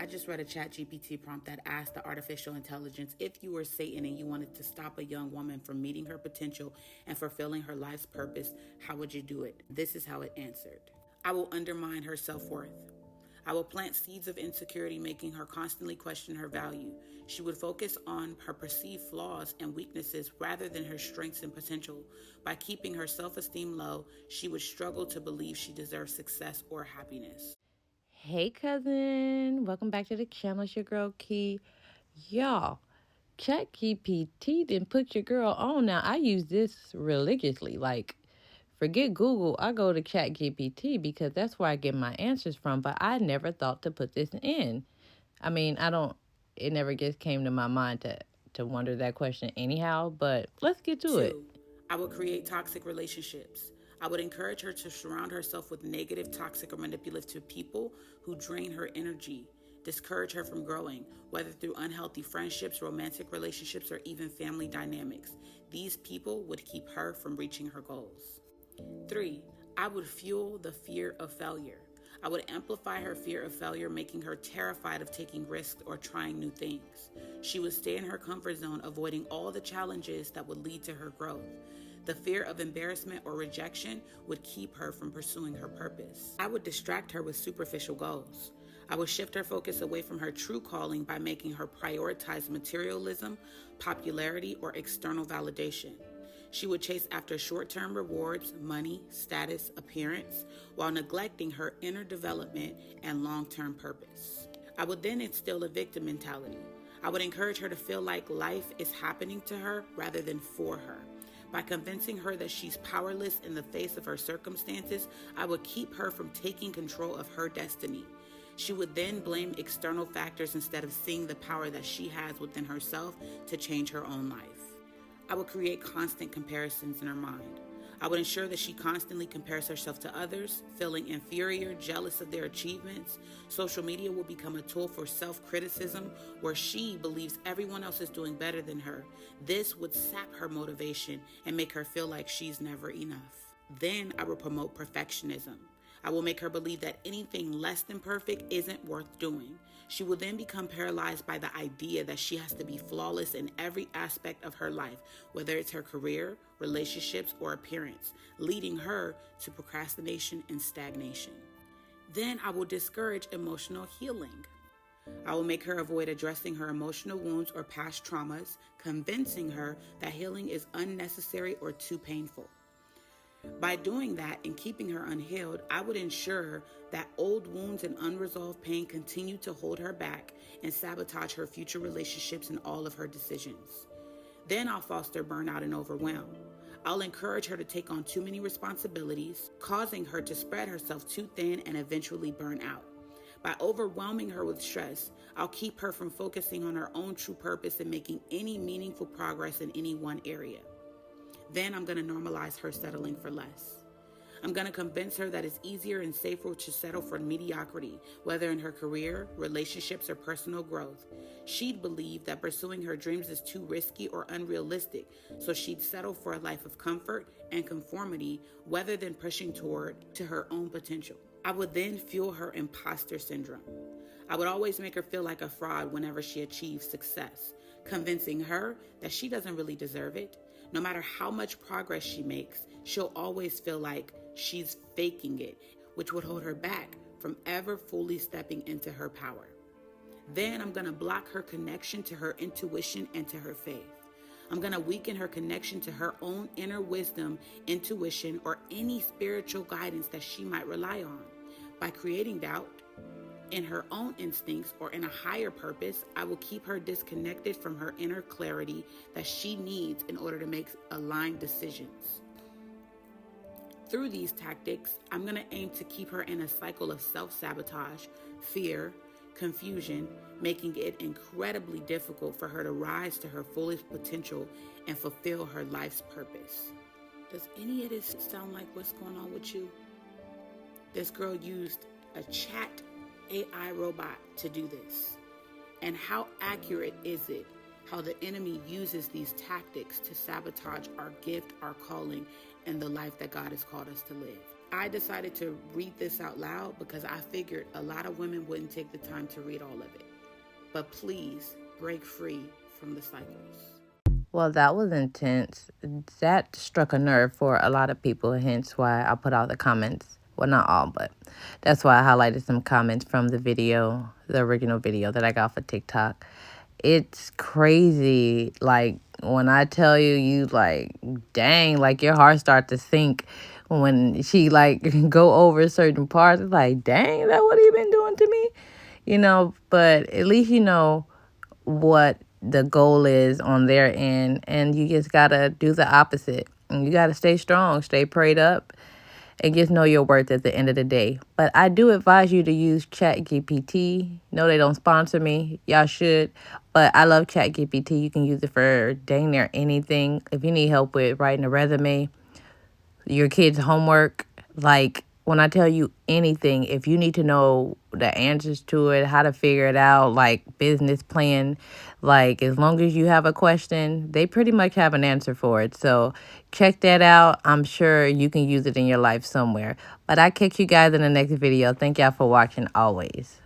I just read a ChatGPT prompt that asked the artificial intelligence, if you were Satan and you wanted to stop a young woman from meeting her potential and fulfilling her life's purpose, how would you do it? This is how it answered. I will undermine her self-worth. I will plant seeds of insecurity, making her constantly question her value. She would focus on her perceived flaws and weaknesses rather than her strengths and potential. By keeping her self-esteem low, she would struggle to believe she deserves success or happiness. Hey cousin, welcome back to the channel. It's your girl Key. Y'all, ChatGPT didn't put your girl on. Now I use this religiously. Like, forget Google, I go to ChatGPT because that's where I get my answers from. But I never thought to put this in. I mean, it never just came to my mind to wonder that question anyhow. But let's get to it. 2. I would create toxic relationships. I would encourage her to surround herself with negative, toxic, or manipulative people who drain her energy, discourage her from growing, whether through unhealthy friendships, romantic relationships, or even family dynamics. These people would keep her from reaching her goals. 3. I would fuel the fear of failure. I would amplify her fear of failure, making her terrified of taking risks or trying new things. She would stay in her comfort zone, avoiding all the challenges that would lead to her growth. The fear of embarrassment or rejection would keep her from pursuing her purpose. I would distract her with superficial goals. I would shift her focus away from her true calling by making her prioritize materialism, popularity, or external validation. She would chase after short-term rewards, money, status, appearance, while neglecting her inner development and long-term purpose. I would then instill a victim mentality. I would encourage her to feel like life is happening to her rather than for her. By convincing her that she's powerless in the face of her circumstances, I would keep her from taking control of her destiny. She would then blame external factors instead of seeing the power that she has within herself to change her own life. I would create constant comparisons in her mind. I would ensure that she constantly compares herself to others, feeling inferior, jealous of their achievements. Social media will become a tool for self-criticism where she believes everyone else is doing better than her. This would sap her motivation and make her feel like she's never enough. Then I will promote perfectionism. I will make her believe that anything less than perfect isn't worth doing. She will then become paralyzed by the idea that she has to be flawless in every aspect of her life, whether it's her career, relationships, or appearance, leading her to procrastination and stagnation. Then I will discourage emotional healing. I will make her avoid addressing her emotional wounds or past traumas, convincing her that healing is unnecessary or too painful. By doing that and keeping her unhealed, I would ensure that old wounds and unresolved pain continue to hold her back and sabotage her future relationships and all of her decisions. Then I'll foster burnout and overwhelm. I'll encourage her to take on too many responsibilities, causing her to spread herself too thin and eventually burn out. By overwhelming her with stress, I'll keep her from focusing on her own true purpose and making any meaningful progress in any one area. Then I'm going to normalize her settling for less. I'm going to convince her that it's easier and safer to settle for mediocrity, whether in her career, relationships, or personal growth. She'd believe that pursuing her dreams is too risky or unrealistic, so she'd settle for a life of comfort and conformity rather than pushing toward to her own potential. I would then fuel her imposter syndrome. I would always make her feel like a fraud whenever she achieves success, convincing her that she doesn't really deserve it. No matter how much progress she makes, she'll always feel like she's faking it, which would hold her back from ever fully stepping into her power. Then I'm going to block her connection to her intuition and to her faith. I'm going to weaken her connection to her own inner wisdom, intuition, or any spiritual guidance that she might rely on. By creating doubt in her own instincts or in a higher purpose, I will keep her disconnected from her inner clarity that she needs in order to make aligned decisions. Through these tactics, I'm going to aim to keep her in a cycle of self-sabotage, fear, confusion, making it incredibly difficult for her to rise to her fullest potential and fulfill her life's purpose. Does any of this sound like what's going on with you? This girl used a chat AI robot to do this. And how accurate is it how the enemy uses these tactics to sabotage our gift, our calling, and the life that God has called us to live? I decided to read this out loud because I figured a lot of women wouldn't take the time to read all of it. But please break free from the cycles. Well, that was intense. That struck a nerve for a lot of people, hence why I put all the comments. Well, not all, but that's why I highlighted some comments from the video, the original video that I got for TikTok. It's crazy. Like, when I tell you, you like, dang, like your heart starts to sink when she like go over certain parts. It's like, dang, is that what he been doing to me? But at least you know what the goal is on their end, and you just gotta do the opposite. And you gotta stay strong, stay prayed up, and just know your worth at the end of the day. But I do advise you to use ChatGPT. No, they don't sponsor me. Y'all should. But I love ChatGPT. You can use it for dang near anything. If you need help with writing a resume, your kids' homework, like when I tell you anything, if you need to know the answers to it, how to figure it out, like business plan, like as long as you have a question, they pretty much have an answer for it. So check that out. I'm sure you can use it in your life somewhere. But I catch you guys in the next video. Thank y'all for watching always.